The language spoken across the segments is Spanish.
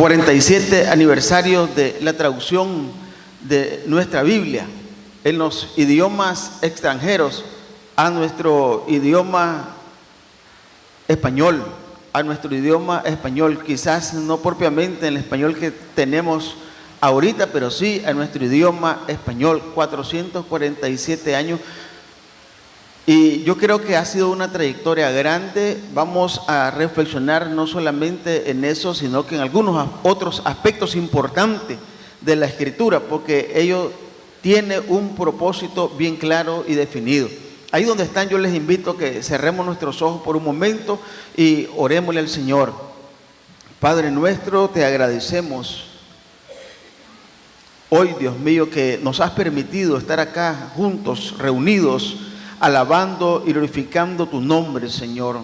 47 aniversario de la traducción de nuestra Biblia en los idiomas extranjeros a nuestro idioma español, quizás no propiamente en el español que tenemos ahorita, pero sí a nuestro idioma español. 447 años. Y yo creo que ha sido una trayectoria grande. Vamos a reflexionar no solamente en eso, sino que en algunos otros aspectos importantes de la Escritura, porque ello tiene un propósito bien claro y definido. Ahí donde están, yo les invito a que cerremos nuestros ojos por un momento y orémosle al Señor. Padre nuestro, te agradecemos hoy, Dios mío, que nos has permitido estar acá juntos, reunidos, alabando y glorificando tu nombre, Señor.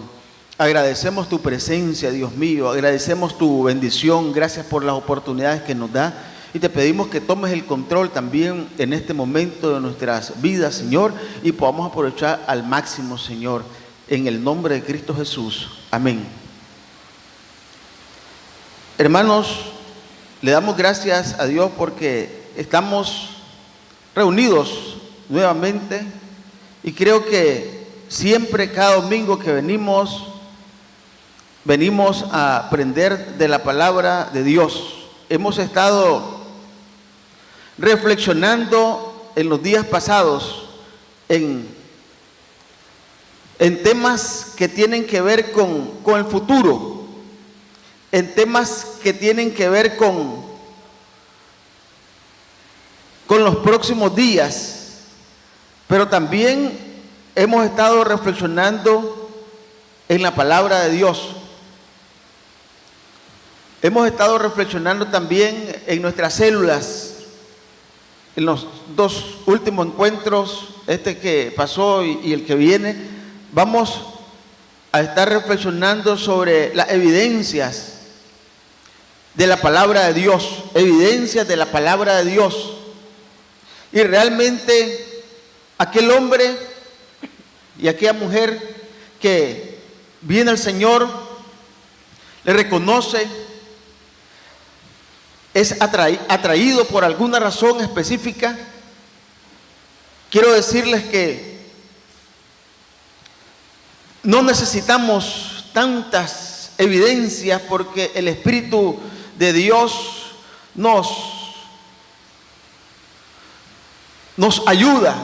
Agradecemos tu presencia, Dios mío, agradecemos tu bendición, gracias por las oportunidades que nos da, y te pedimos que tomes el control también en este momento de nuestras vidas, Señor, y podamos aprovechar al máximo, Señor, en el nombre de Cristo Jesús. Amén. Hermanos, le damos gracias a Dios porque estamos reunidos nuevamente. Y creo que siempre, cada domingo que venimos a aprender de la palabra de Dios. Hemos estado reflexionando en los días pasados en temas que tienen que ver con el futuro, en temas que tienen que ver con los próximos días. Pero también hemos estado reflexionando en la palabra de Dios. Hemos estado reflexionando también en nuestras células. En los dos últimos encuentros, este que pasó y el que viene, vamos a estar reflexionando sobre las evidencias de la palabra de Dios. Evidencias de la palabra de Dios. Y realmente aquel hombre y aquella mujer que viene al Señor, le reconoce, es atraído por alguna razón específica. Quiero decirles que no necesitamos tantas evidencias, porque el Espíritu de Dios nos ayuda,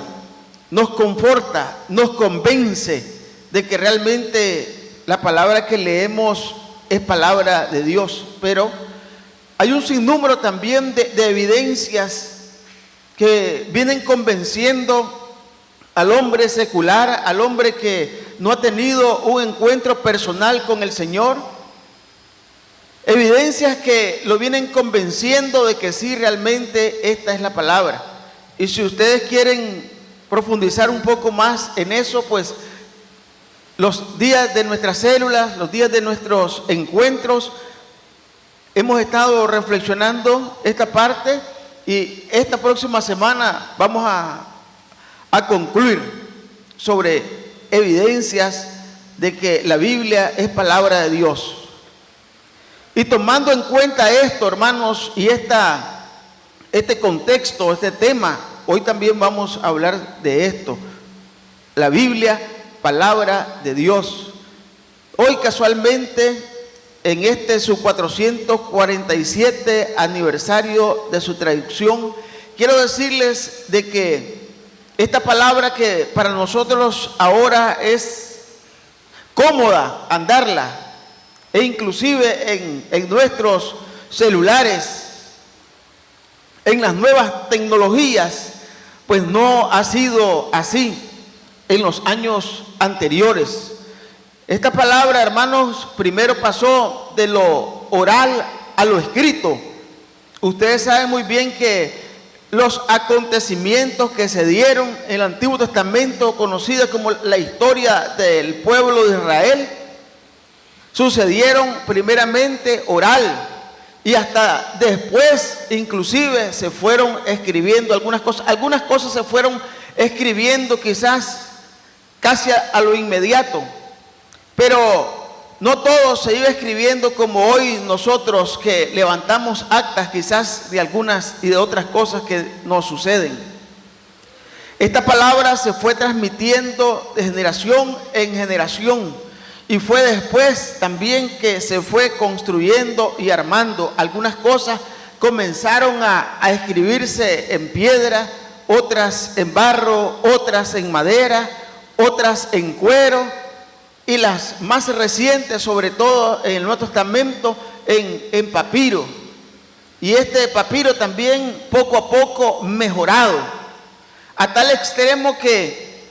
nos conforta, nos convence de que realmente la palabra que leemos es palabra de Dios. Pero hay un sinnúmero también de evidencias que vienen convenciendo al hombre secular, al hombre que no ha tenido un encuentro personal con el Señor. Evidencias que lo vienen convenciendo de que sí, realmente esta es la palabra. Y si ustedes quieren profundizar un poco más en eso, pues los días de nuestras células, los días de nuestros encuentros, hemos estado reflexionando esta parte, y esta próxima semana vamos a concluir sobre evidencias de que la Biblia es palabra de Dios. Y tomando en cuenta esto, hermanos, y este contexto, este tema, hoy también vamos a hablar de esto. La Biblia, palabra de Dios. Hoy casualmente, en su 447 aniversario de su traducción, quiero decirles de que esta palabra, que para nosotros ahora es cómoda andarla, e inclusive en nuestros celulares, en las nuevas tecnologías, pues no ha sido así en los años anteriores. Esta palabra, hermanos, primero pasó de lo oral a lo escrito. Ustedes saben muy bien que los acontecimientos que se dieron en el Antiguo Testamento, conocida como la historia del pueblo de Israel, sucedieron primeramente oral, y hasta después inclusive se fueron escribiendo algunas cosas se fueron escribiendo quizás casi a lo inmediato. Pero no todo se iba escribiendo como hoy nosotros, que levantamos actas quizás de algunas y de otras cosas que nos suceden. Esta palabra se fue transmitiendo de generación en generación, y fue después también que se fue construyendo y armando. Algunas cosas comenzaron a escribirse en piedra, otras en barro, otras en madera, otras en cuero, y las más recientes, sobre todo en el Nuevo Testamento, en papiro. Y este papiro también poco a poco mejorado, a tal extremo que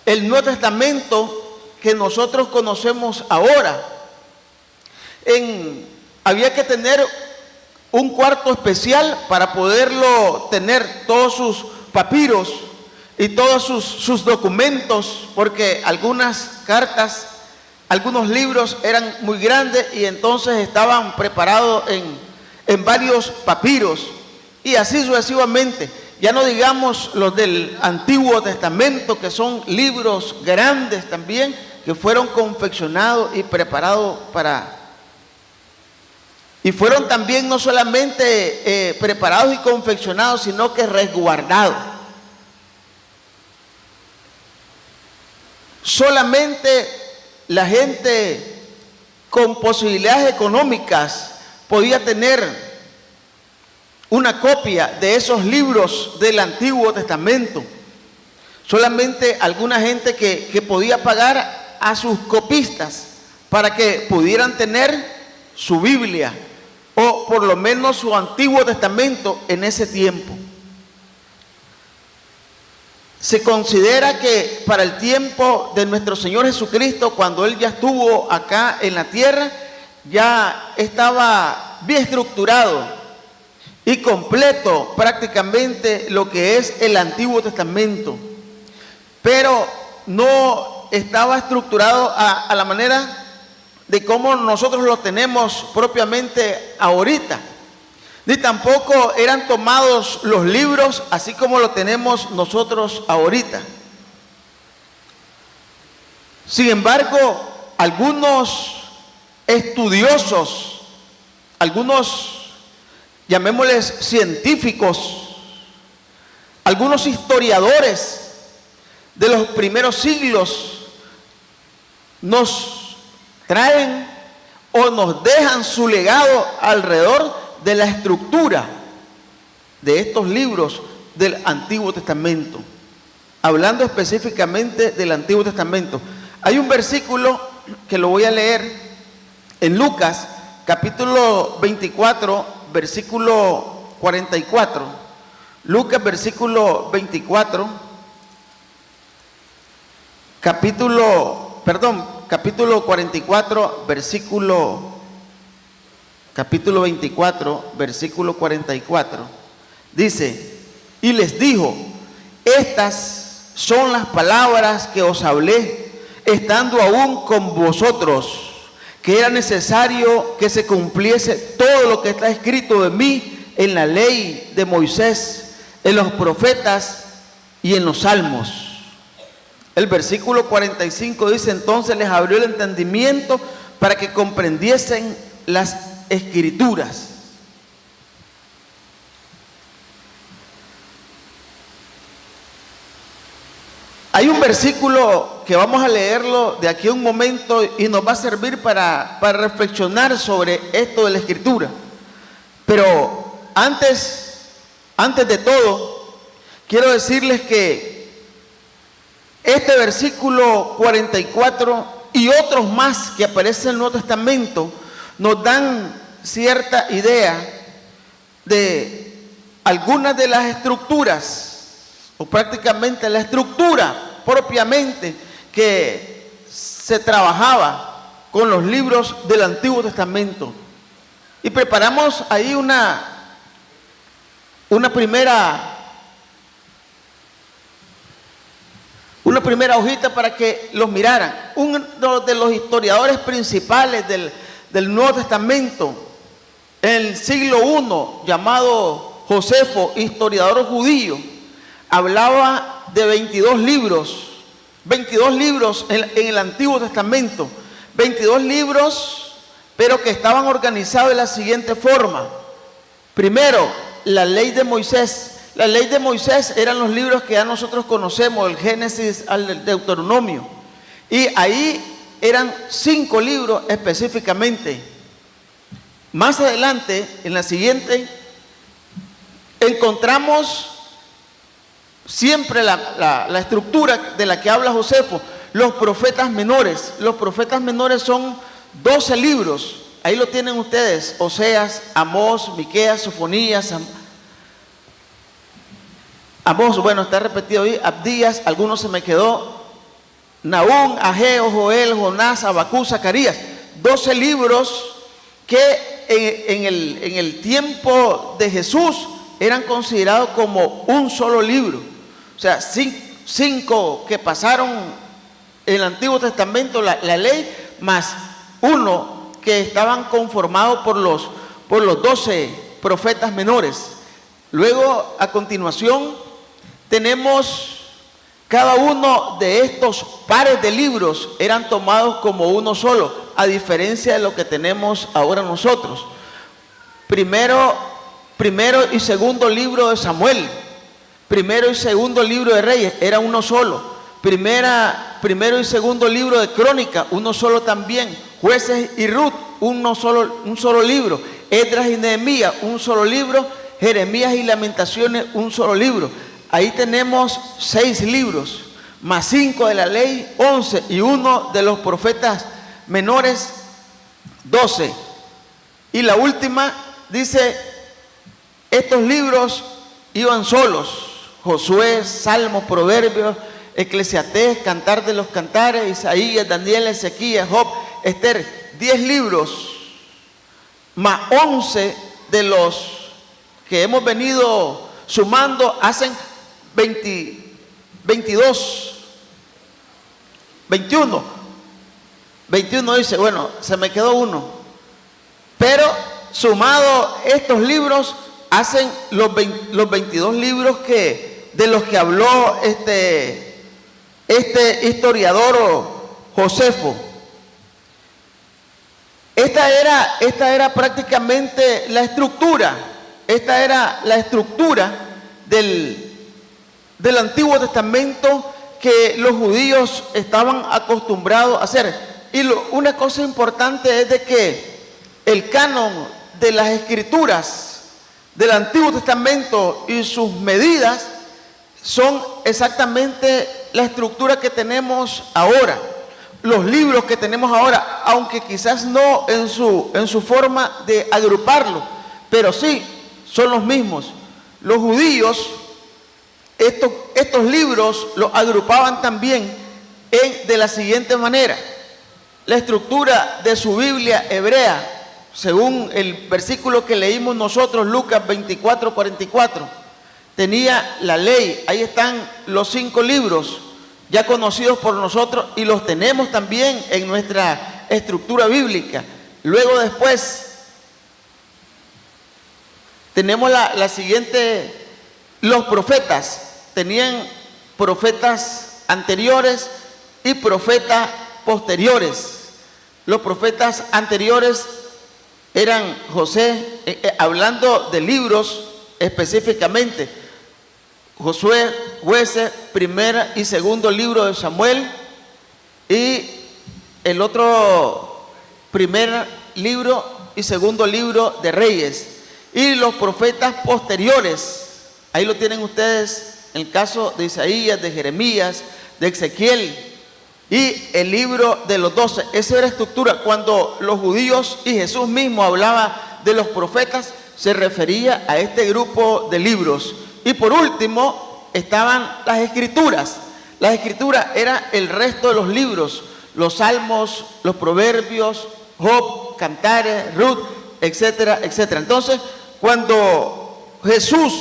el Nuevo Testamento que nosotros conocemos ahora, había que tener un cuarto especial para poderlo tener, todos sus papiros y todos sus documentos, porque algunas cartas, algunos libros eran muy grandes y entonces estaban preparados en varios papiros, y así sucesivamente. Ya no digamos los del Antiguo Testamento, que son libros grandes también, que fueron confeccionados y preparados y fueron también no solamente preparados y confeccionados, sino que resguardados. Solamente la gente con posibilidades económicas podía tener una copia de esos libros del Antiguo Testamento. Solamente alguna gente que podía pagar a sus copistas para que pudieran tener su Biblia, o por lo menos su Antiguo Testamento en ese tiempo. Se considera que para el tiempo de nuestro Señor Jesucristo, cuando Él ya estuvo acá en la tierra, ya estaba bien estructurado y completo prácticamente lo que es el Antiguo Testamento, pero no estaba estructurado a la manera de cómo nosotros lo tenemos propiamente ahorita, ni tampoco eran tomados los libros así como lo tenemos nosotros ahorita. Sin embargo, algunos estudiosos, algunos, llamémosles científicos, algunos historiadores de los primeros siglos, nos traen o nos dejan su legado alrededor de la estructura de estos libros del Antiguo Testamento, hablando específicamente del Antiguo Testamento. Hay un versículo que lo voy a leer en Lucas, capítulo 24, versículo 44. Lucas, versículo 24, capítulo 44, capítulo 24, versículo 44. Dice: y les dijo: estas son las palabras que os hablé, estando aún con vosotros, que era necesario que se cumpliese todo lo que está escrito de mí en la ley de Moisés, en los profetas y en los salmos. El versículo 45 dice: entonces les abrió el entendimiento para que comprendiesen las escrituras. Hay un versículo que vamos a leerlo de aquí a un momento y nos va a servir para reflexionar sobre esto de la escritura. Pero antes de todo, quiero decirles que este versículo 44 y otros más que aparecen en el Nuevo Testamento nos dan cierta idea de algunas de las estructuras, o prácticamente la estructura propiamente que se trabajaba con los libros del Antiguo Testamento. Y preparamos ahí una primera hojita para que los miraran. Uno de los historiadores principales del Nuevo Testamento, en el siglo I, llamado Josefo, historiador judío, hablaba de 22 libros en el Antiguo Testamento, 22 libros, pero que estaban organizados de la siguiente forma. Primero, la ley de Moisés. La ley de Moisés eran los libros que ya nosotros conocemos, el Génesis al Deuteronomio. Y ahí eran 5 libros específicamente. Más adelante, en la siguiente, encontramos siempre la estructura de la que habla Josefo, los profetas menores. Los profetas menores son 12 libros. Ahí lo tienen ustedes: Oseas, Amós, Miqueas, Sofonías, Amós, bueno, está repetido ahí, Abdías, algunos se me quedó, Nahum, Ageo, Joel, Jonás, Habacuc, Zacarías. 12 libros que en el tiempo de Jesús eran considerados como un solo libro. O sea, 5 que pasaron en el Antiguo Testamento, la ley, más uno que estaban conformados por los 12 profetas menores. Luego, a continuación, tenemos cada uno de estos pares de libros eran tomados como uno solo, a diferencia de lo que tenemos ahora nosotros. Primero y segundo libro de Samuel, primero y segundo libro de Reyes, era uno solo. Primero y segundo libro de Crónica, uno solo también. Jueces y Ruth, un solo libro. Esdras y Nehemías, un solo libro. Jeremías y Lamentaciones, un solo libro. Ahí tenemos 6 libros, más 5 de la ley, 11, y uno de los profetas menores, 12. Y la última dice, estos libros iban solos: Josué, Salmos, Proverbios, Eclesiastés, Cantar de los Cantares, Isaías, Daniel, Ezequías, Job, Esther. 10 libros, más 11 de los que hemos venido sumando, hacen 21 dice, bueno, se me quedó uno. Pero sumado estos libros, hacen los 22 libros de los que habló este historiador Josefo. Esta era prácticamente la estructura. Esta era la estructura del Antiguo Testamento que los judíos estaban acostumbrados a hacer. Y una cosa importante es de que el canon de las escrituras del Antiguo Testamento y sus medidas son exactamente la estructura que tenemos ahora. Los libros que tenemos ahora, aunque quizás no en su forma de agruparlo, pero sí son los mismos. Los judíos estos libros los agrupaban también de la siguiente manera. La estructura de su Biblia hebrea, según el versículo que leímos nosotros, Lucas 24:44, tenía la ley. Ahí están los 5 libros ya conocidos por nosotros y los tenemos también en nuestra estructura bíblica. Luego después tenemos la siguiente: los profetas. Tenían profetas anteriores y profetas posteriores. Los profetas anteriores eran José, hablando de libros específicamente, Josué, Jueces, primera y segundo libro de Samuel, y el otro primer libro y segundo libro de Reyes. Y los profetas posteriores, ahí lo tienen ustedes, en el caso de Isaías, de Jeremías, de Ezequiel, y el libro de los 12. Esa era la estructura. Cuando los judíos y Jesús mismo hablaba de los profetas, se refería a este grupo de libros. Y por último estaban las escrituras. Las escrituras era el resto de los libros: los salmos, los proverbios, Job, Cantares, Ruth, etcétera, etcétera. Entonces, cuando Jesús,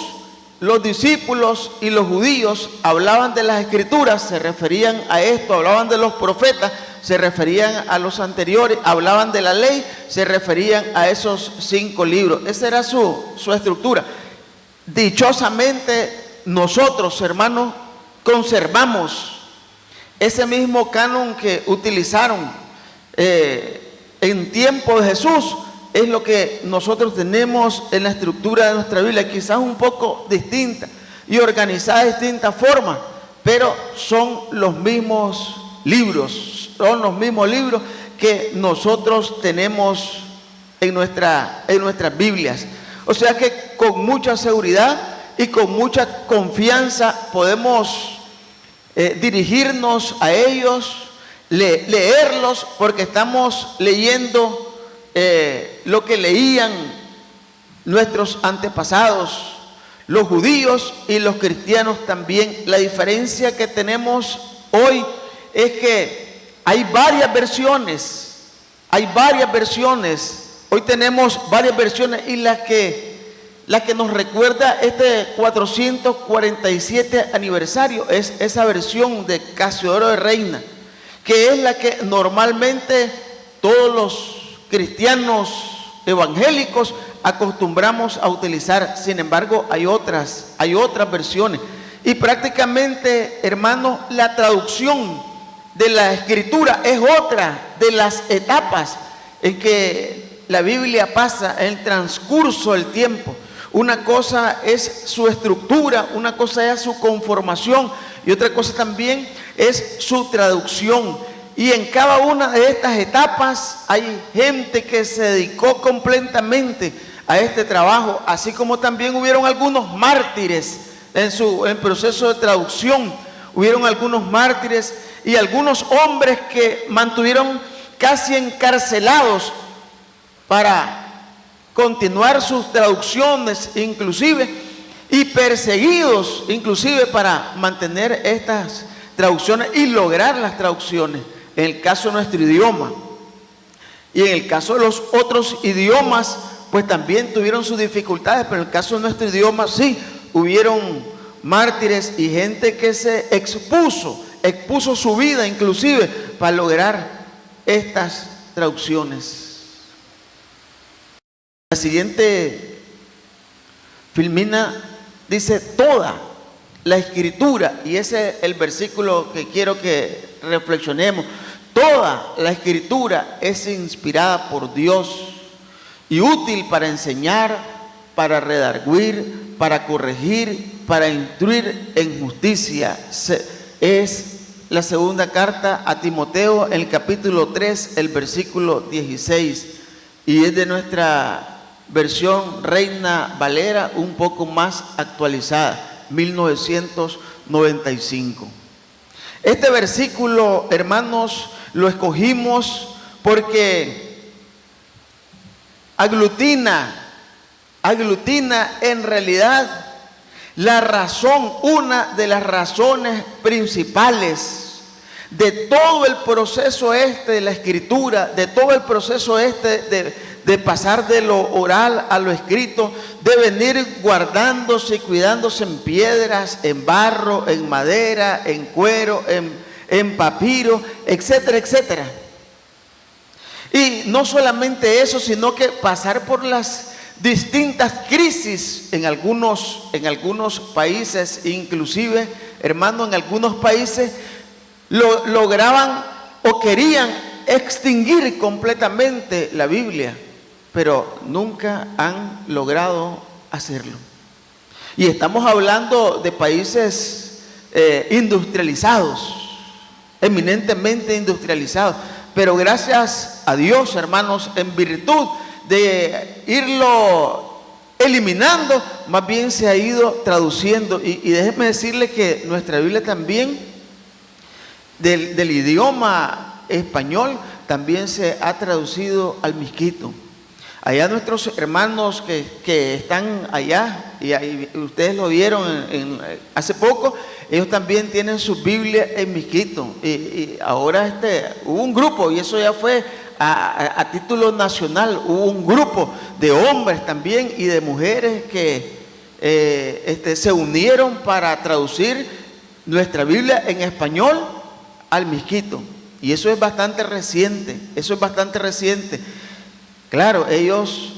los discípulos y los judíos hablaban de las escrituras, se referían a esto. Hablaban de los profetas, se referían a los anteriores. Hablaban de la ley, se referían a esos 5 libros. Esa era su estructura. Dichosamente nosotros, hermanos, conservamos ese mismo canon que utilizaron en tiempo de Jesús es lo que nosotros tenemos en la estructura de nuestra Biblia, quizás un poco distinta y organizada de distinta forma, pero son los mismos libros que nosotros tenemos en nuestras Biblias. O sea que con mucha seguridad y con mucha confianza podemos dirigirnos a ellos, leerlos, porque estamos leyendo lo que leían nuestros antepasados, los judíos y los cristianos también. La diferencia que tenemos hoy es que hay varias versiones, hoy tenemos varias versiones, y la que nos recuerda este 447 aniversario es esa versión de Casiodoro de Reina, que es la que normalmente todos los cristianos evangélicos acostumbramos a utilizar. Sin embargo, hay otras versiones, y prácticamente, hermanos, la traducción de la Escritura es otra de las etapas en que la Biblia pasa en el transcurso del tiempo. Una cosa es su estructura, una cosa es su conformación, y otra cosa también es su traducción. Y en cada una de estas etapas hay gente que se dedicó completamente a este trabajo, así como también hubieron algunos mártires en el proceso de traducción. Hubieron algunos mártires y algunos hombres que mantuvieron casi encarcelados para continuar sus traducciones, inclusive, y perseguidos inclusive para mantener estas traducciones y lograr las traducciones, en el caso de nuestro idioma. Y en el caso de los otros idiomas, pues también tuvieron sus dificultades, pero en el caso de nuestro idioma sí, hubieron mártires y gente que se expuso su vida inclusive para lograr estas traducciones. La siguiente filmina dice: toda la Escritura, y ese es el versículo que quiero que reflexionemos. Toda la Escritura es inspirada por Dios y útil para enseñar, para redarguir, para corregir, para instruir en justicia. Es la segunda carta a Timoteo, en el capítulo 3, el versículo 16, y es de nuestra versión Reina Valera, un poco más actualizada, 1995. Este versículo, hermanos, lo escogimos porque aglutina en realidad la razón, una de las razones principales de todo el proceso de la Escritura, de todo el proceso de pasar de lo oral a lo escrito, de venir guardándose y cuidándose en piedras, en barro, en madera, en cuero, en papiro, etcétera, etcétera. Y no solamente eso, sino que pasar por las distintas crisis en algunos países, inclusive, hermano, en algunos países lograban o querían extinguir completamente la Biblia, pero nunca han logrado hacerlo. Y estamos hablando de países industrializados, eminentemente industrializados, pero gracias a Dios, hermanos, en virtud de irlo eliminando, más bien se ha ido traduciendo. Y déjenme decirle que nuestra Biblia también, del idioma español, también se ha traducido al misquito. Allá nuestros hermanos que están allá, y ustedes lo vieron hace poco, ellos también tienen su Biblia en misquito. Y ahora hubo un grupo, y eso ya fue a título nacional, hubo un grupo de hombres también y de mujeres que se unieron para traducir nuestra Biblia en español al misquito. Y eso es bastante reciente, Claro,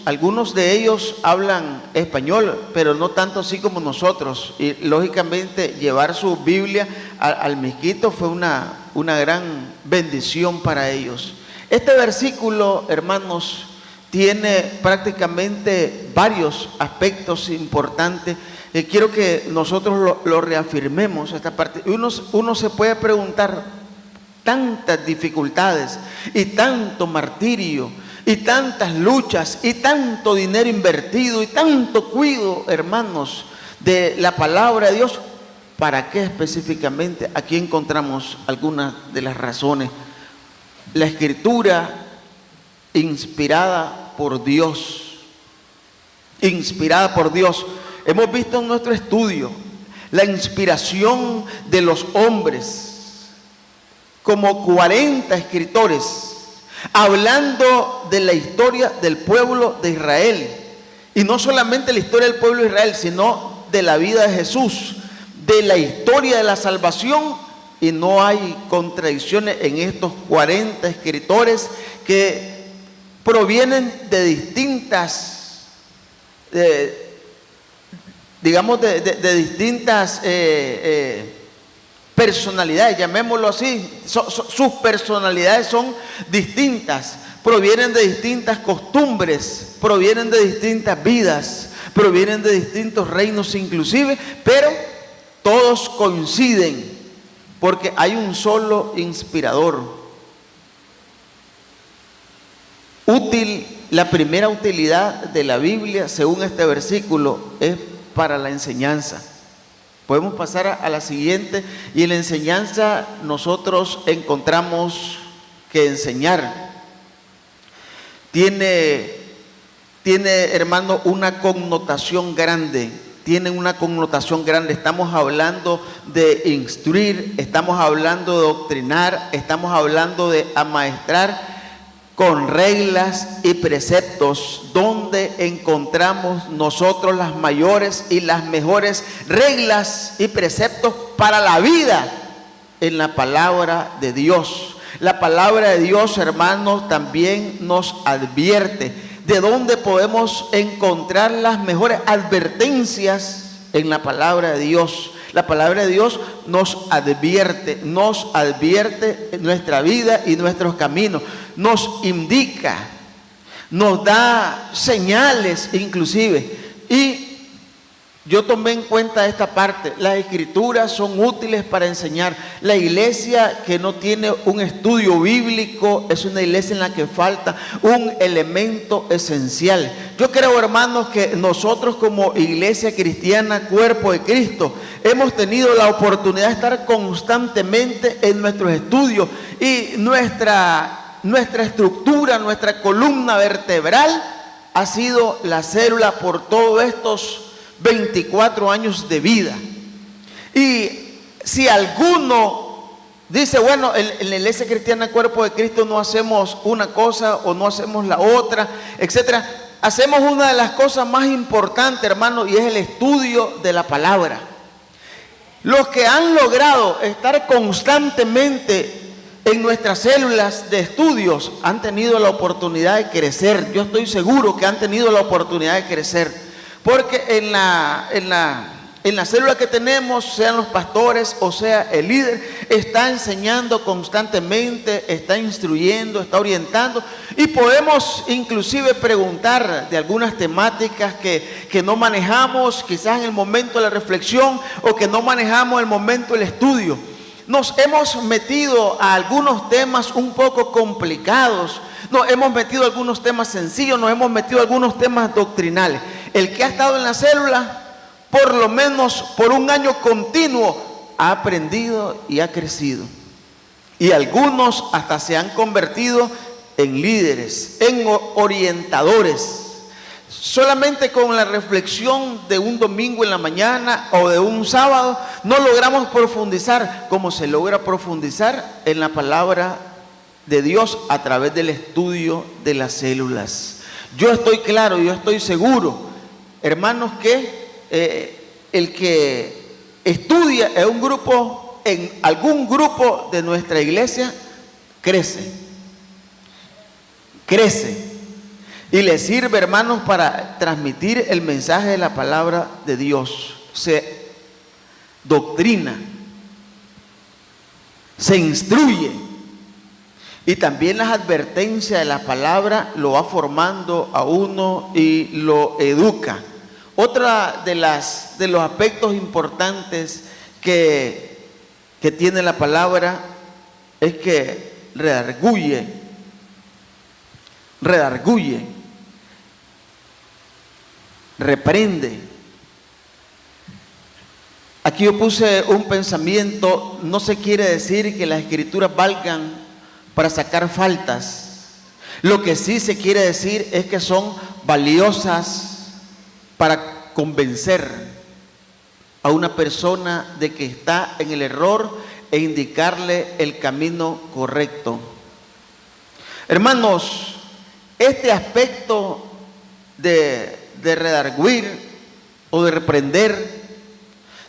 algunos de ellos hablan español, pero no tanto así como nosotros. Y lógicamente llevar su Biblia al misquito fue una gran bendición para ellos. Este versículo, hermanos, tiene prácticamente varios aspectos importantes. Quiero que nosotros lo reafirmemos, esta parte. Uno se puede preguntar, tantas dificultades y tanto martirio y tantas luchas y tanto dinero invertido y tanto cuidado, hermanos, de la palabra de Dios, ¿para qué específicamente? Aquí encontramos algunas de las razones. La escritura inspirada por Dios, inspirada por Dios. Hemos visto en nuestro estudio la inspiración de los hombres, como 40 escritores, hablando de la historia del pueblo de Israel. Y no solamente la historia del pueblo de Israel, sino de la vida de Jesús, de la historia de la salvación. Y no hay contradicciones en estos 40 escritores que provienen de distintas, distintas personalidades, llamémoslo así. Sus personalidades son distintas, provienen de distintas costumbres, provienen de distintas vidas, provienen de distintos reinos inclusive, pero todos coinciden porque hay un solo inspirador. La primera utilidad de la Biblia, según este versículo, es para la enseñanza. Podemos pasar a la siguiente. Y en la enseñanza nosotros encontramos que enseñar tiene, hermano, una connotación grande. Tiene una connotación grande. Estamos hablando de instruir, estamos hablando de doctrinar, estamos hablando de amaestrar con reglas y preceptos, donde encontramos nosotros las mayores y las mejores reglas y preceptos para la vida en la palabra de Dios. La palabra de Dios, hermanos, también nos advierte de dónde podemos encontrar las mejores advertencias en la palabra de Dios. La palabra de Dios nos advierte nuestra vida y nuestros caminos, nos indica, nos da señales inclusive. Y yo tomé en cuenta esta parte. Las escrituras son útiles para enseñar. La iglesia que no tiene un estudio bíblico es una iglesia en la que falta un elemento esencial. Yo creo, hermanos, que nosotros como iglesia cristiana, cuerpo de Cristo, hemos tenido la oportunidad de estar constantemente en nuestros estudios, y nuestra estructura, nuestra columna vertebral ha sido la célula por todos estos 24 años de vida. Y si alguno dice, bueno, en la iglesia cristiana Cuerpo de Cristo no hacemos una cosa o no hacemos la otra, etcétera, hacemos una de las cosas más importantes, hermano, y es el estudio de la palabra. Los que han logrado estar constantemente en nuestras células de estudios han tenido la oportunidad de crecer. Yo estoy seguro que han tenido la oportunidad de crecer. Porque en la célula que tenemos, sean los pastores o sea el líder, está enseñando constantemente, está instruyendo, está orientando, y podemos inclusive preguntar de algunas temáticas que no manejamos quizás en el momento de la reflexión, o que no manejamos en el momento del estudio. Nos hemos metido a algunos temas un poco complicados, nos hemos metido a algunos temas sencillos, nos hemos metido a algunos temas doctrinales. El que ha estado en la célula, por lo menos por un año continuo, ha aprendido y ha crecido. Y algunos hasta se han convertido en líderes, en orientadores. Solamente con la reflexión de un domingo en la mañana o de un sábado no logramos profundizar como se logra profundizar en la palabra de Dios a través del estudio de las células. Yo estoy claro, yo estoy seguro, hermanos, que el que estudia en un grupo, en algún grupo de nuestra iglesia, crece y le sirve, hermanos, para transmitir el mensaje de la palabra de Dios. Se doctrina, se instruye. Y también las advertencias de la palabra lo va formando a uno y lo educa. Otra de los aspectos importantes que tiene la palabra es que redarguye, reprende. Aquí yo puse un pensamiento: no se quiere decir que las escrituras valgan para sacar faltas. Lo que sí se quiere decir es que son valiosas para convencer a una persona de que está en el error e indicarle el camino correcto. Hermanos, este aspecto de redarguir o de reprender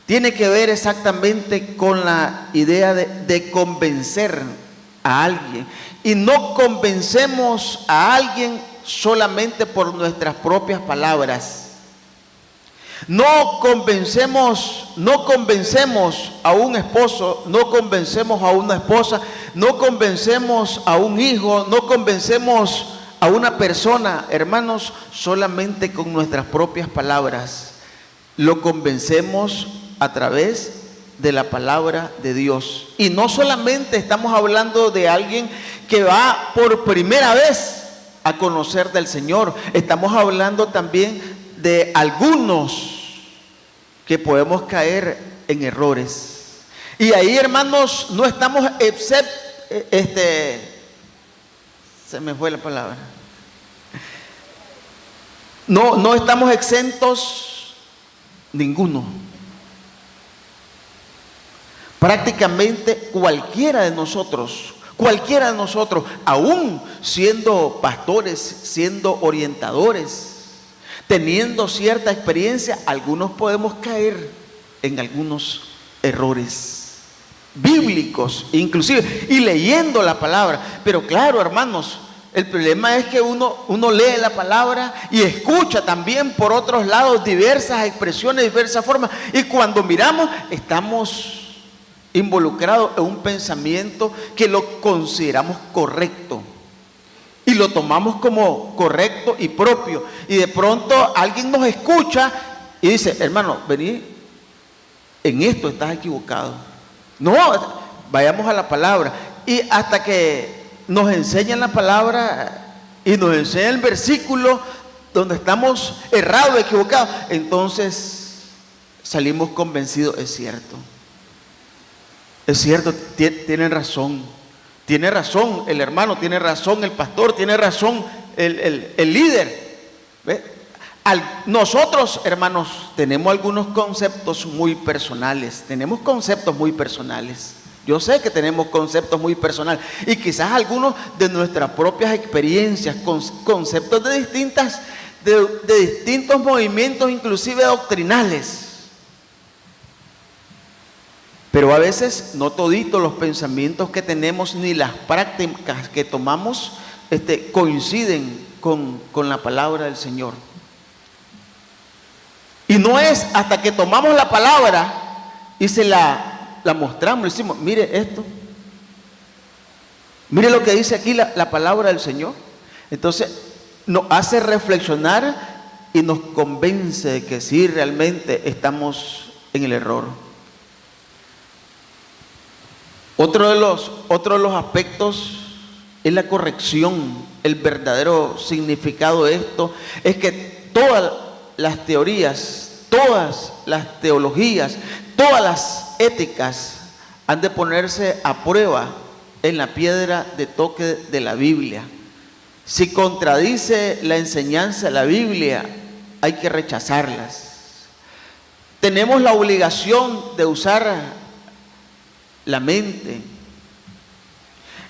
tiene que ver exactamente con la idea de convencer a alguien. Y no convencemos a alguien solamente por nuestras propias palabras. No convencemos a un esposo, no convencemos a una esposa, no convencemos a un hijo, no convencemos a una persona, hermanos, solamente con nuestras propias palabras. Lo convencemos a través de la palabra de Dios. Y no solamente estamos hablando de alguien que va por primera vez a conocer del Señor, estamos hablando también de algunos que podemos caer en errores. Y ahí, hermanos, no estamos se me fue la palabra. No estamos exentos ninguno. Prácticamente cualquiera de nosotros, aún siendo pastores, siendo orientadores, teniendo cierta experiencia, algunos podemos caer en algunos errores bíblicos, inclusive, y leyendo la palabra. Pero claro, hermanos, el problema es que uno lee la palabra y escucha también por otros lados diversas expresiones, diversas formas, y cuando miramos estamos involucrados en un pensamiento que lo consideramos correcto y lo tomamos como correcto y propio, y de pronto alguien nos escucha y dice: hermano, vení, en esto estás equivocado. No, vayamos a la palabra, y hasta que nos enseñan la palabra y nos enseñan el versículo donde estamos errados, equivocados, entonces salimos convencidos. Es cierto, tienen razón. Tiene razón el hermano, tiene razón el pastor, tiene razón el líder. ¿Ve? Nosotros, hermanos, tenemos algunos conceptos muy personales. Yo sé que tenemos conceptos muy personales. Y quizás algunos de nuestras propias experiencias, conceptos de distintos movimientos, inclusive doctrinales. Pero a veces no toditos los pensamientos que tenemos ni las prácticas que tomamos coinciden con la palabra del Señor. Y no es hasta que tomamos la palabra y se la mostramos, le decimos: mire esto, mire lo que dice aquí la palabra del Señor. Entonces nos hace reflexionar y nos convence de que sí, realmente estamos en el error. Otro de los aspectos es la corrección. El verdadero significado de esto es que todas las teorías, todas las teologías, todas las éticas han de ponerse a prueba en la piedra de toque de la Biblia. Si contradice la enseñanza de la Biblia, hay que rechazarlas. Tenemos la obligación de usar la mente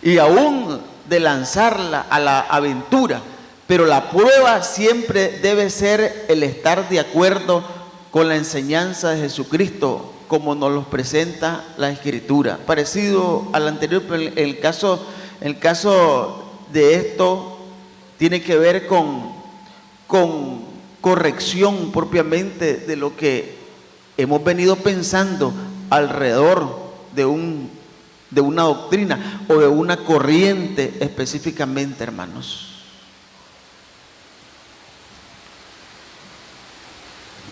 y aún de lanzarla a la aventura, pero la prueba siempre debe ser el estar de acuerdo con la enseñanza de Jesucristo, como nos los presenta la Escritura. Parecido al anterior, pero el caso de esto tiene que ver con corrección propiamente de lo que hemos venido pensando alrededor de un de una doctrina o de una corriente específicamente, hermanos.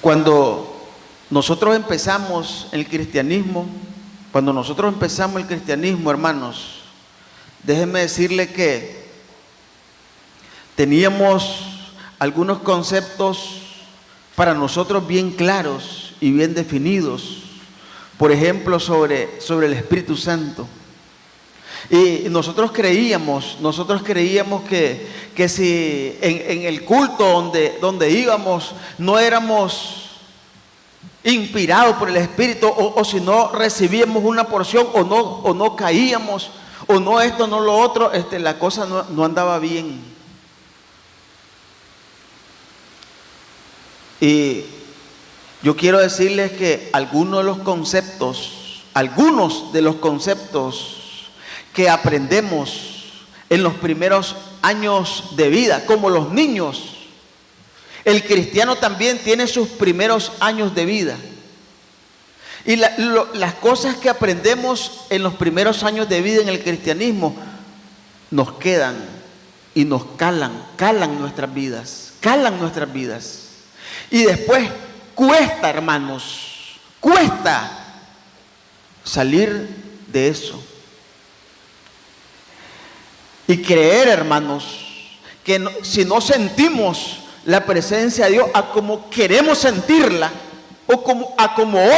Cuando nosotros empezamos el cristianismo, hermanos, déjenme decirle que teníamos algunos conceptos para nosotros bien claros y bien definidos. Por ejemplo, sobre el Espíritu Santo. Y nosotros creíamos que si en el culto donde íbamos no éramos inspirados por el Espíritu, o si no recibíamos una porción, o no caíamos, o no esto, no lo otro, la cosa no andaba bien. Y yo quiero decirles que algunos de los conceptos que aprendemos en los primeros años de vida, como los niños, el cristiano también tiene sus primeros años de vida. Y las cosas que aprendemos en los primeros años de vida en el cristianismo nos quedan y nos calan nuestras vidas. Y después cuesta, hermanos, salir de eso. Y creer, hermanos, que si no sentimos la presencia de Dios a como queremos sentirla, o como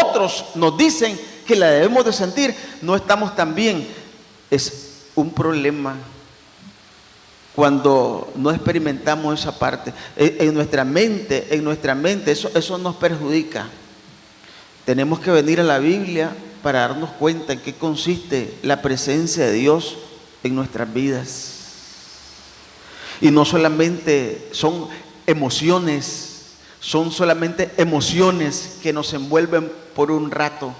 otros nos dicen que la debemos de sentir, no estamos tan bien. Es un problema cuando no experimentamos esa parte. En nuestra mente, eso nos perjudica. Tenemos que venir a la Biblia para darnos cuenta en qué consiste la presencia de Dios en nuestras vidas. Y no solamente son solamente emociones que nos envuelven por un rato.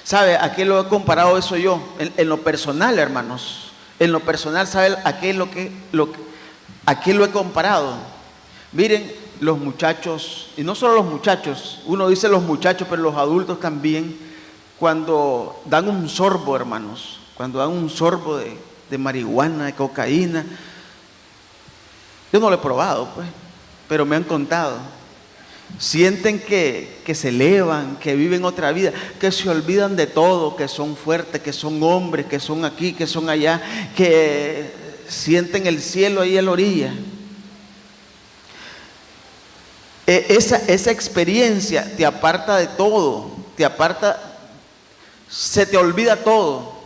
¿Sabe a qué lo he comparado eso yo? En lo personal, hermanos. En lo personal, ¿sabe a qué lo he comparado? Miren, los muchachos, y no solo los muchachos, uno dice los muchachos, pero los adultos también, cuando dan un sorbo, hermanos, cuando dan un sorbo de marihuana, de cocaína. Yo no lo he probado, pues, pero me han contado. Sienten que se elevan, que viven otra vida, que se olvidan de todo, que son fuertes, que son hombres, que son aquí, que son allá, que sienten el cielo ahí a la orilla. Esa experiencia te aparta de todo, se te olvida todo.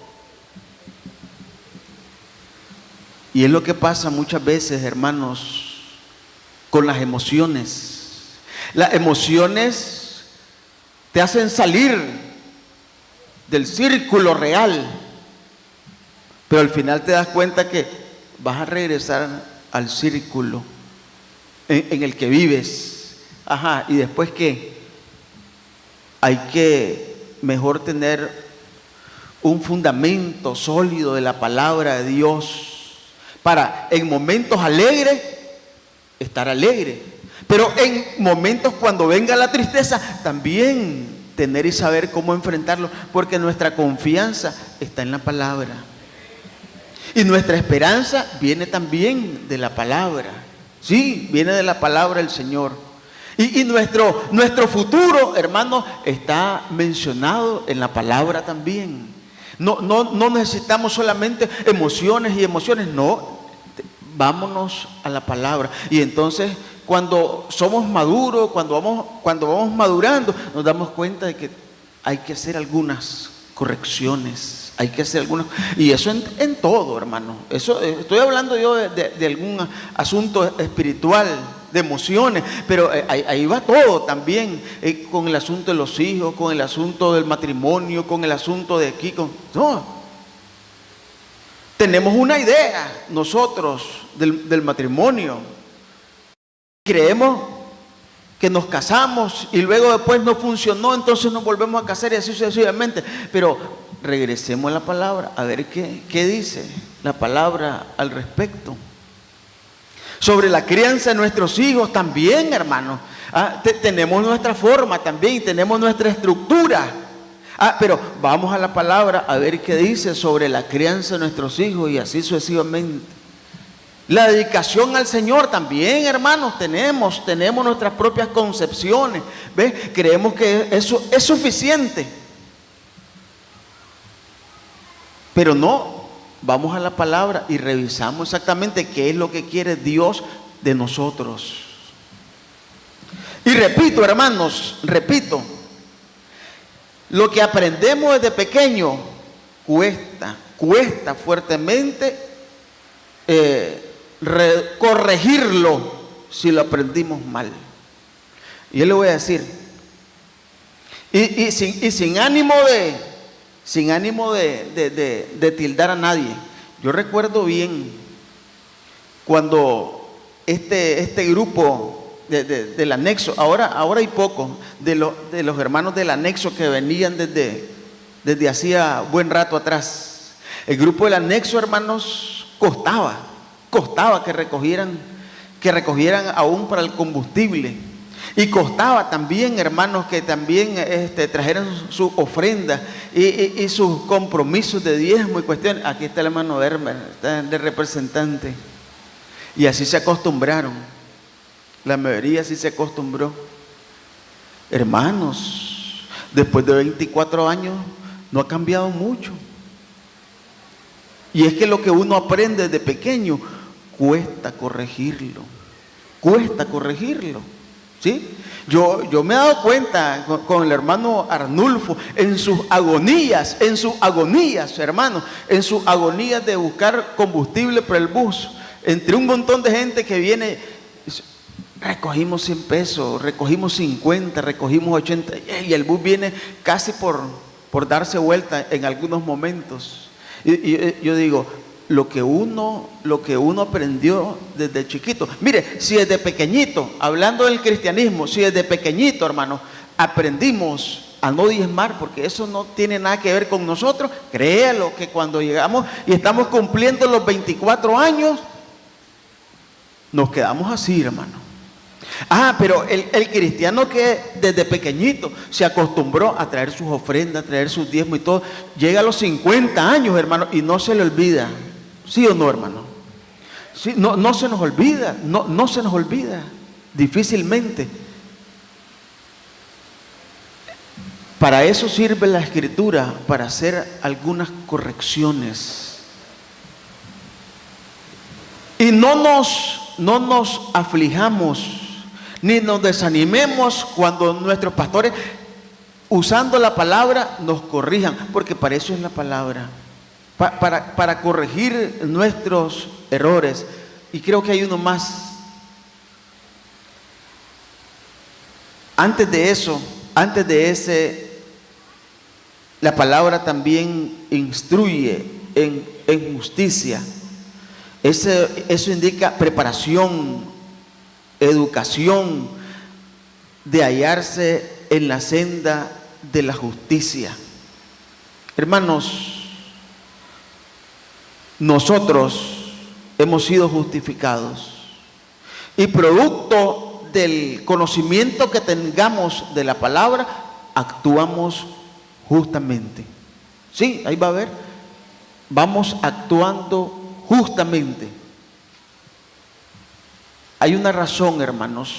Y es lo que pasa muchas veces, hermanos, con las emociones. Las emociones te hacen salir del círculo real, pero al final te das cuenta que vas a regresar al círculo en el que vives. Ajá, y después ¿qué? Hay que mejor tener un fundamento sólido de la palabra de Dios para en momentos alegres estar alegre, pero en momentos cuando venga la tristeza también tener y saber cómo enfrentarlo, porque nuestra confianza está en la palabra y nuestra esperanza viene también de la palabra. Sí, viene de la palabra del Señor. Y nuestro futuro, hermano, está mencionado en la palabra también. No necesitamos solamente emociones y emociones, no. Vámonos a la palabra. Y entonces, cuando somos maduros, cuando vamos madurando, nos damos cuenta de que hay que hacer algunas correcciones, hay que hacer algunas, y eso en todo, hermano. Eso estoy hablando yo de algún asunto espiritual, de emociones, pero ahí va todo también, con el asunto de los hijos, con el asunto del matrimonio, con el asunto de aquí, no. Tenemos una idea nosotros del matrimonio. Creemos que nos casamos y luego después no funcionó, entonces nos volvemos a casar y así sucesivamente. Pero regresemos a la palabra, a ver qué dice la palabra al respecto. Sobre la crianza de nuestros hijos también, hermanos. Tenemos nuestra forma también, tenemos nuestra estructura. Pero vamos a la palabra a ver qué dice sobre la crianza de nuestros hijos y así sucesivamente. La dedicación al Señor también, hermanos, tenemos nuestras propias concepciones. ¿Ves? Creemos que eso es suficiente. Pero no, vamos a la palabra y revisamos exactamente qué es lo que quiere Dios de nosotros. Y repito, hermanos, lo que aprendemos desde pequeño cuesta fuertemente corregirlo si lo aprendimos mal. Y yo le voy a decir, y sin ánimo de tildar a nadie. Yo recuerdo bien cuando este grupo del anexo, ahora hay pocos de los hermanos del anexo que venían desde hacía buen rato atrás. El grupo del anexo, hermanos, costaba que recogieran aún para el combustible. Y costaba también, hermanos, que también trajeran sus ofrendas y sus compromisos de diezmo y cuestiones. Aquí está el hermano Hermer, está de representante. Y así se acostumbraron. La mayoría así se acostumbró. Hermanos, después de 24 años no ha cambiado mucho. Y es que lo que uno aprende desde pequeño cuesta corregirlo. ¿Sí? Yo me he dado cuenta con el hermano Arnulfo en sus agonías, hermanos, en sus agonías de buscar combustible para el bus, entre un montón de gente que viene, recogimos 100 pesos, recogimos 50, recogimos 80, y el bus viene casi por darse vuelta en algunos momentos. Y yo digo, lo que uno aprendió desde chiquito. Mire, si desde pequeñito, hablando del cristianismo, si desde pequeñito, hermano, aprendimos a no diezmar, porque eso no tiene nada que ver con nosotros, créalo que cuando llegamos y estamos cumpliendo los 24 años, nos quedamos así, hermano. Pero el cristiano que desde pequeñito se acostumbró a traer sus ofrendas, a traer sus diezmos y todo, llega a los 50 años, hermano, y no se le olvida. ¿Sí o no, hermano? Sí, no se nos olvida, no se nos olvida, difícilmente. Para eso sirve la Escritura, para hacer algunas correcciones. Y no nos aflijamos, ni nos desanimemos cuando nuestros pastores, usando la palabra, nos corrijan, porque para eso es la palabra. Para corregir nuestros errores. Y creo que hay uno más. Antes de ese, la palabra también instruye en justicia. Eso indica preparación, educación, de hallarse en la senda de la justicia. Hermanos, nosotros hemos sido justificados y producto del conocimiento que tengamos de la palabra, actuamos justamente. Sí, ahí va a ver, vamos actuando justamente. Hay una razón, hermanos,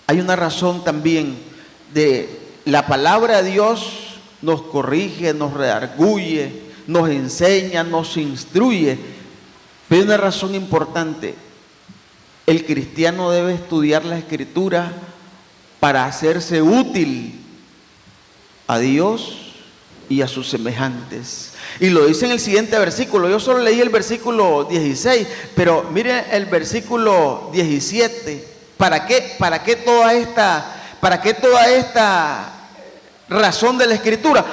hay una razón también de la palabra de Dios nos corrige, nos redarguye, nos enseña, nos instruye, pero hay una razón importante. El cristiano debe estudiar la Escritura para hacerse útil a Dios y a sus semejantes. Y lo dice en el siguiente versículo. Yo solo leí el versículo 16, pero miren el versículo 17. ¿Para qué toda esta razón de la Escritura?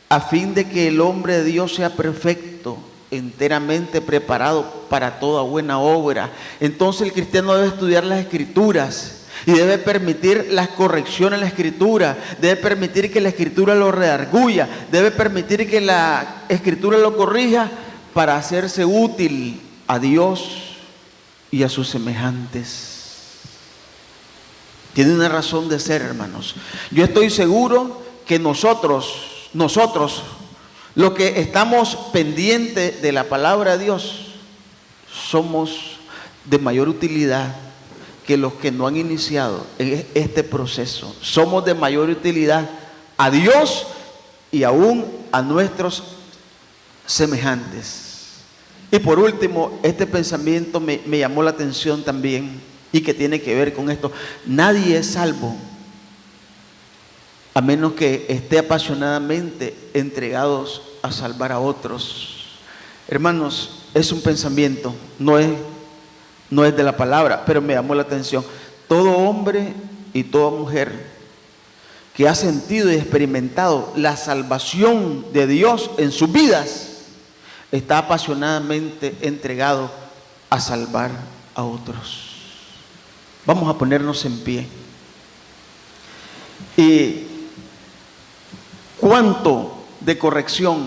A fin de que el hombre de Dios sea perfecto, enteramente preparado para toda buena obra. Entonces el cristiano debe estudiar las Escrituras y debe permitir las correcciones en la Escritura, debe permitir que la Escritura lo redarguya, debe permitir que la Escritura lo corrija para hacerse útil a Dios y a sus semejantes. Tiene una razón de ser, hermanos. Yo estoy seguro que nosotros nosotros, los que estamos pendientes de la palabra de Dios, somos de mayor utilidad que los que no han iniciado este proceso. Somos de mayor utilidad a Dios y aún a nuestros semejantes. Y por último, este pensamiento me llamó la atención también, y que tiene que ver con esto. Nadie es salvo a menos que esté apasionadamente entregados a salvar a otros. Hermanos, es un pensamiento, no es de la palabra, pero me llamó la atención. Todo hombre y toda mujer que ha sentido y experimentado la salvación de Dios en sus vidas, está apasionadamente entregado a salvar a otros. Vamos a ponernos en pie. Y cuánto de corrección,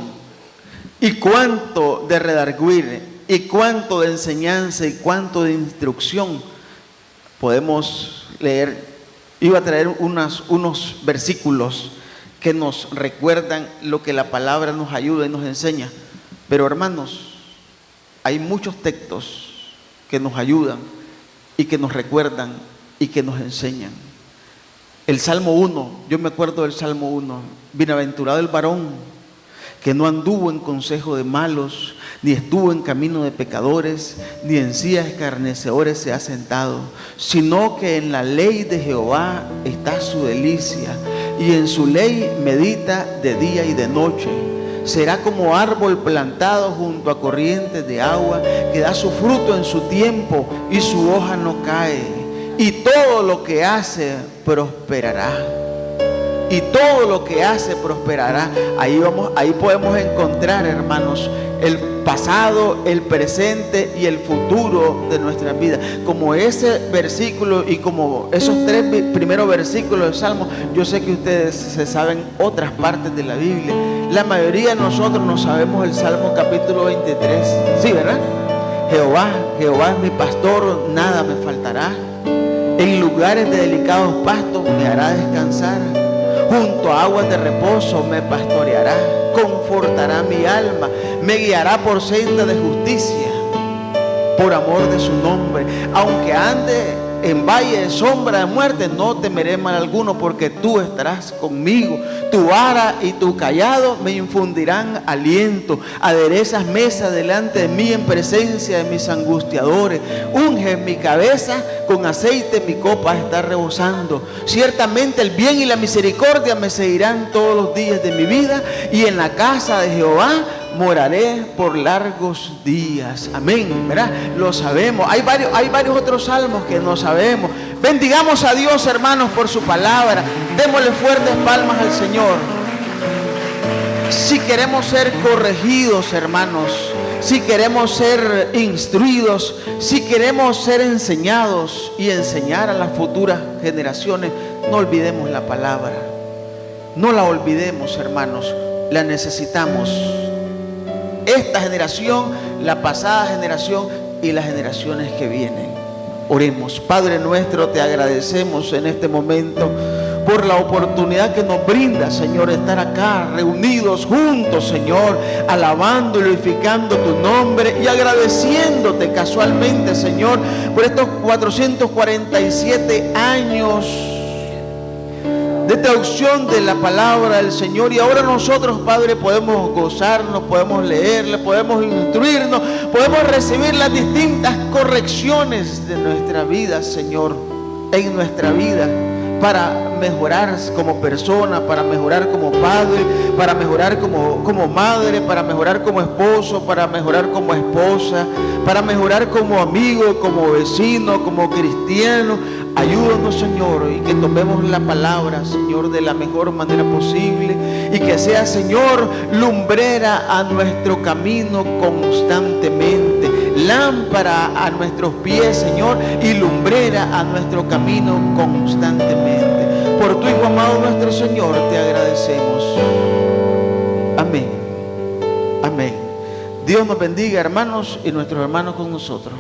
y cuánto de redarguir, y cuánto de enseñanza, y cuánto de instrucción podemos leer. Iba a traer unos versículos que nos recuerdan lo que la palabra nos ayuda y nos enseña. Pero hermanos, hay muchos textos que nos ayudan y que nos recuerdan y que nos enseñan. El Salmo 1, yo me acuerdo del Salmo 1. Bienaventurado el varón que no anduvo en consejo de malos, ni estuvo en camino de pecadores, ni en sillas escarnecedores se ha sentado, sino que en la ley de Jehová está su delicia, y en su ley medita de día y de noche. Será como árbol plantado junto a corrientes de agua, que da su fruto en su tiempo y su hoja no cae, y todo lo que hace prosperará. Y todo lo que hace prosperará. Ahí podemos encontrar, hermanos, el pasado, el presente y el futuro de nuestra vida. Como ese versículo y como esos 3 primeros versículos del Salmo, yo sé que ustedes se saben otras partes de la Biblia. La mayoría de nosotros no sabemos el Salmo capítulo 23. Sí, ¿verdad? Jehová es mi pastor, nada me faltará. En lugares de delicados pastos me hará descansar. Junto a aguas de reposo me pastoreará, confortará mi alma, me guiará por senda de justicia, por amor de su nombre. Aunque ande en valle de sombra de muerte, no temeré mal alguno, porque tú estarás conmigo. Tu vara y tu cayado me infundirán aliento. Aderezas mesa delante de mí en presencia de mis angustiadores. Unge mi cabeza con aceite, mi copa está rebosando. Ciertamente el bien y la misericordia me seguirán todos los días de mi vida, y en la casa de Jehová moraré por largos días. Amén, ¿verdad? Lo sabemos. Hay varios otros salmos que no sabemos. Bendigamos a Dios, hermanos, por su palabra. Démosle fuertes palmas al Señor. Si queremos ser corregidos, hermanos, si queremos ser instruidos, si queremos ser enseñados y enseñar a las futuras generaciones, no olvidemos la palabra. No la olvidemos, hermanos. La necesitamos. Esta generación, la pasada generación y las generaciones que vienen. Oremos. Padre nuestro, te agradecemos en este momento por la oportunidad que nos brinda, Señor, estar acá reunidos juntos, Señor, alabando y glorificando tu nombre y agradeciéndote casualmente, Señor, por estos 447 años de traducción de la palabra del Señor. Y ahora nosotros, Padre, podemos gozarnos, podemos leerle, podemos instruirnos, podemos recibir las distintas correcciones de nuestra vida, Señor, en nuestra vida, para mejorar como persona, para mejorar como padre, para mejorar como madre, para mejorar como esposo, para mejorar como esposa, para mejorar como amigo, como vecino, como cristiano. Ayúdanos, Señor, y que tomemos la palabra, Señor, de la mejor manera posible, y que sea, Señor, lumbrera a nuestro camino constantemente, lámpara a nuestros pies, Señor, y lumbrera a nuestro camino constantemente. Por tu Hijo amado nuestro Señor te agradecemos. Amén. Amén. Dios nos bendiga, hermanos, y nuestros hermanos con nosotros.